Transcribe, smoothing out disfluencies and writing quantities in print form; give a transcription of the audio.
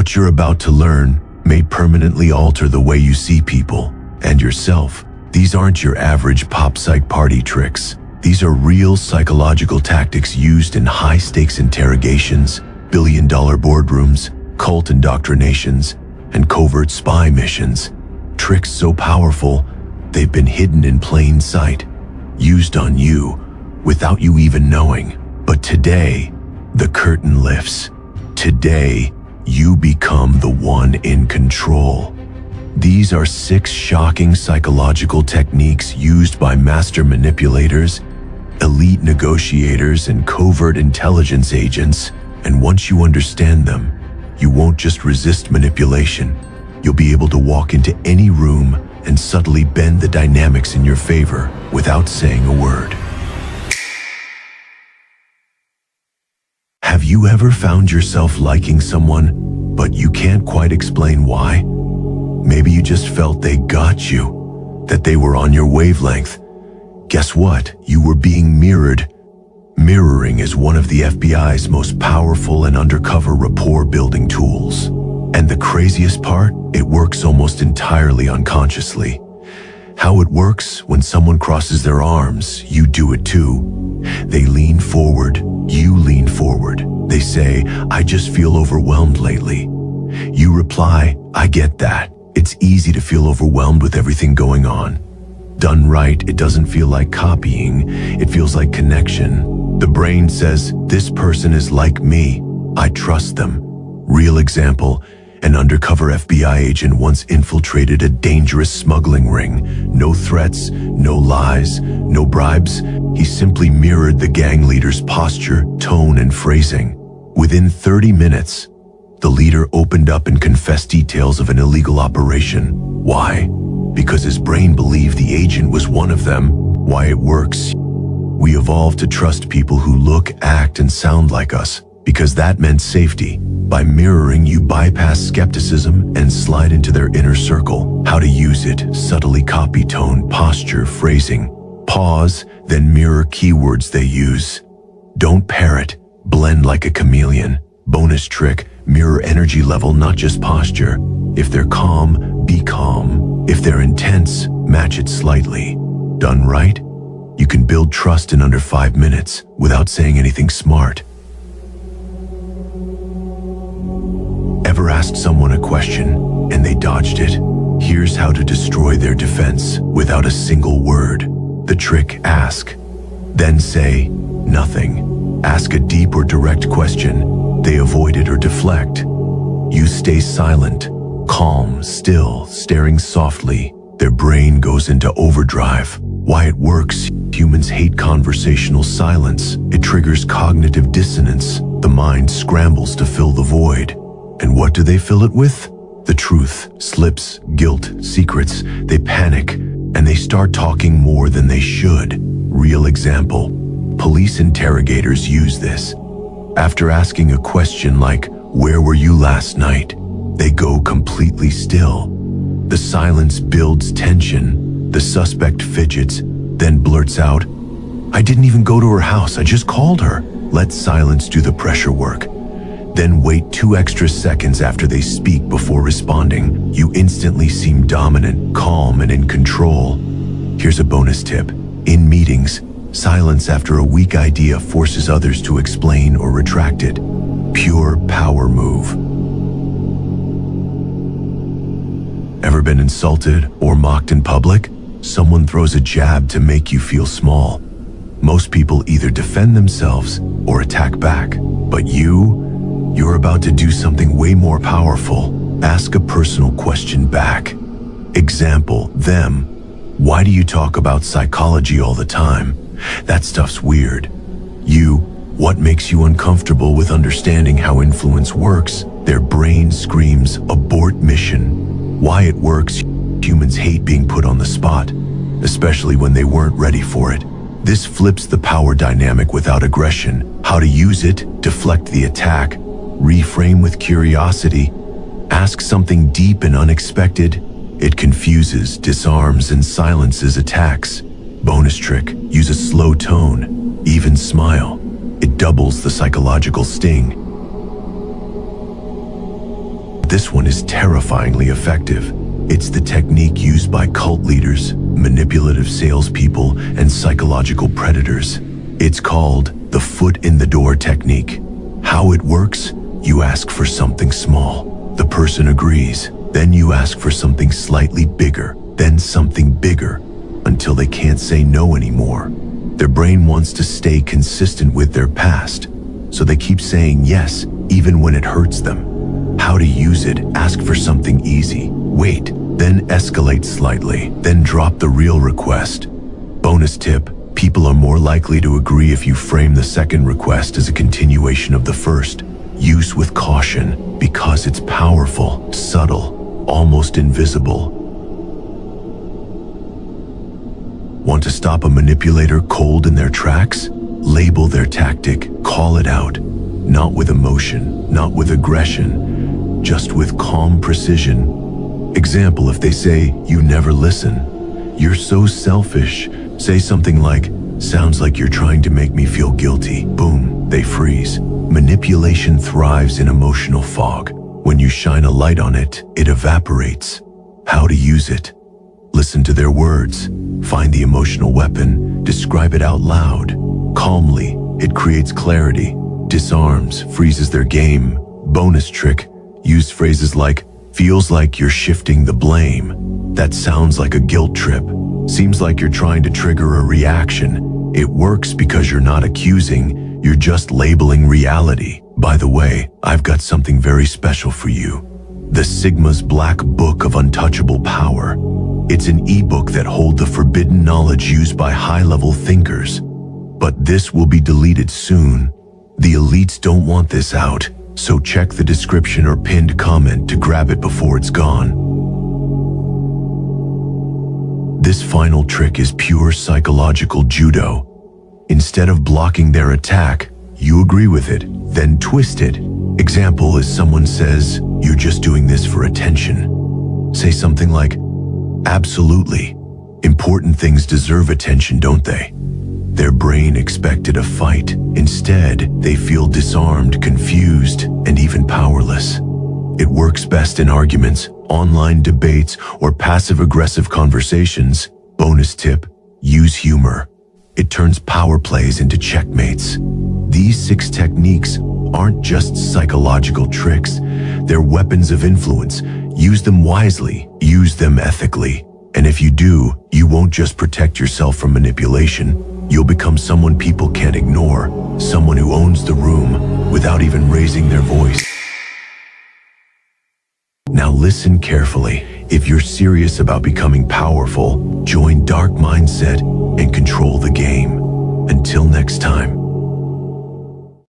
What you're about to learn may permanently alter the way you see people and yourself. These aren't your average pop psych party tricks. These are real psychological tactics used in high-stakes interrogations, billion-dollar boardrooms, cult indoctrinations, and covert spy missions. Tricks so powerful, they've been hidden in plain sight, used on you without you even knowing. But today, the curtain lifts. Today, you become the one in control. These are 6 shocking psychological techniques used by master manipulators, elite negotiators, and covert intelligence agents. And once you understand them, you won't just resist manipulation. You'll be able to walk into any room and subtly bend the dynamics in your favor without saying a word. Have you ever found yourself liking someone, but you can't quite explain why? Maybe you just felt they got you, that they were on your wavelength. Guess what? You were being mirrored. Mirroring is one of the FBI's most powerful and undercover rapport-building tools. And the craziest part, it works almost entirely unconsciously. How it works: when someone crosses their arms, you do it too. They lean forward, you lean forward. They say, "I just feel overwhelmed lately." You reply, "I get that. It's easy to feel overwhelmed with everything going on." Done right, it doesn't feel like copying, it feels like connection. The brain says, "This person is like me. I trust them." Real example: an undercover FBI agent once infiltrated a dangerous smuggling ring. No threats, no lies, no bribes. He simply mirrored the gang leader's posture, tone, and phrasing. Within 30 minutes, the leader opened up and confessed details of an illegal operation. Why? Because his brain believed the agent was one of them. Why it works? We evolved to trust people who look, act, and sound like us, because that meant safety. By mirroring, you bypass skepticism and slide into their inner circle. How to use it: subtly copy tone, posture, phrasing. Pause, then mirror keywords they use. Don't parrot, blend like a chameleon. Bonus trick: mirror energy level, not just posture. If they're calm, be calm. If they're intense, match it slightly. Done right, you can build trust in under 5 minutes without saying anything smart. Ever asked someone a question and they dodged it? Here's how to destroy their defense without a single word. The trick: ask, then say nothing. Ask a deep or direct question. They avoid it or deflect. You stay silent, calm, still, staring softly. Their brain goes into overdrive. Why it works: humans hate conversational silence. It triggers cognitive dissonance. The mind scrambles to fill the void. And what do they fill it with? The truth, slips, guilt, secrets. They panic, and they start talking more than they should. Real example: police interrogators use this. After asking a question like, "Where were you last night?" they go completely still. The silence builds tension. The suspect fidgets, then blurts out, "I didn't even go to her house, I just called her." Let silence do the pressure work. Then wait 2 extra seconds after they speak before responding. You instantly seem dominant, calm, and in control. Here's a bonus tip. In meetings, silence after a weak idea forces others to explain or retract it. Pure power move. Ever been insulted or mocked in public? Someone throws a jab to make you feel small. Most people either defend themselves or attack back. But you're about to do something way more powerful. Ask a personal question back. Example: them. "Why do you talk about psychology all the time? That stuff's weird." You: "What makes you uncomfortable with understanding how influence works?" Their brain screams, "Abort mission." Why it works: humans hate being put on the spot, especially when they weren't ready for it. This flips the power dynamic without aggression. How to use it: deflect the attack, reframe with curiosity, ask something deep and unexpected. It confuses, disarms, and silences attacks. Bonus trick: use a slow tone, even smile. It doubles the psychological sting. This one is terrifyingly effective. It's the technique used by cult leaders, manipulative salespeople, and psychological predators. It's called the foot in the door technique. How it works? You ask for something small. The person agrees. Then you ask for something slightly bigger, then something bigger, until they can't say no anymore. Their brain wants to stay consistent with their past, so they keep saying yes, even when it hurts them. How to use it? Ask for something easy. Wait, then escalate slightly, then drop the real request. Bonus tip: people are more likely to agree if you frame the second request as a continuation of the first. Use with caution, because it's powerful, subtle, almost invisible. Want to stop a manipulator cold in their tracks? Label their tactic, call it out. Not with emotion, not with aggression, just with calm precision. Example, if they say, "You never listen," "You're so selfish," say something like, "Sounds like you're trying to make me feel guilty." Boom, they freeze. Manipulation thrives in emotional fog. When you shine a light on it, it evaporates. How to use it? Listen to their words. Find the emotional weapon. Describe it out loud. Calmly, it creates clarity. Disarms, freezes their game. Bonus trick: use phrases like, "Feels like you're shifting the blame." That sounds like a guilt trip. Seems like you're trying to trigger a reaction. It works because you're not accusing, you're just labeling reality. By the way, I've got something very special for you. The Sigma's Black Book of Untouchable Power. It's an ebook that holds the forbidden knowledge used by high-level thinkers. But this will be deleted soon. The elites don't want this out, so check the description or pinned comment to grab it before it's gone. This final trick is pure psychological judo. Instead of blocking their attack, you agree with it, then twist it. Example is someone says, "You're just doing this for attention." Say something like, "Absolutely. Important things deserve attention, don't they?" Their brain expected a fight. Instead, they feel disarmed, confused, and even powerless. It works best in arguments, online debates, or passive-aggressive conversations. Bonus tip: use humor. It turns power plays into checkmates. These 6 techniques aren't just psychological tricks. They're weapons of influence. Use them wisely. Use them ethically. And if you do, you won't just protect yourself from manipulation. You'll become someone people can't ignore, someone who owns the room without even raising their voice. Now listen carefully. If you're serious about becoming powerful, join Dark Mindset and control the game. Until next time.